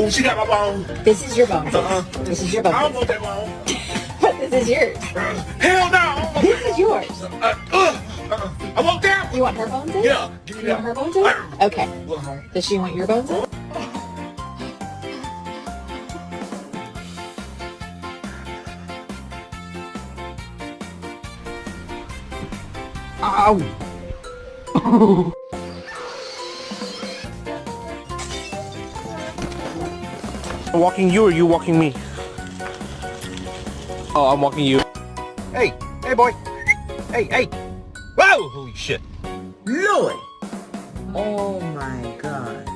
Oh, she got my bone. This is your bone. This is your I don't bone. want that bone. But this is yours. Hell no. I don't want This is yours. I want that one. You want her bones in? Yeah. Give me You that want her one. bones in? Okay. Uh-huh. Does she want your bones in? Ow. I'm walking you or you walking me? Oh, I'm walking you. Hey, hey, boy. Hey, hey. Whoa, holy shit. Lord. Oh my God.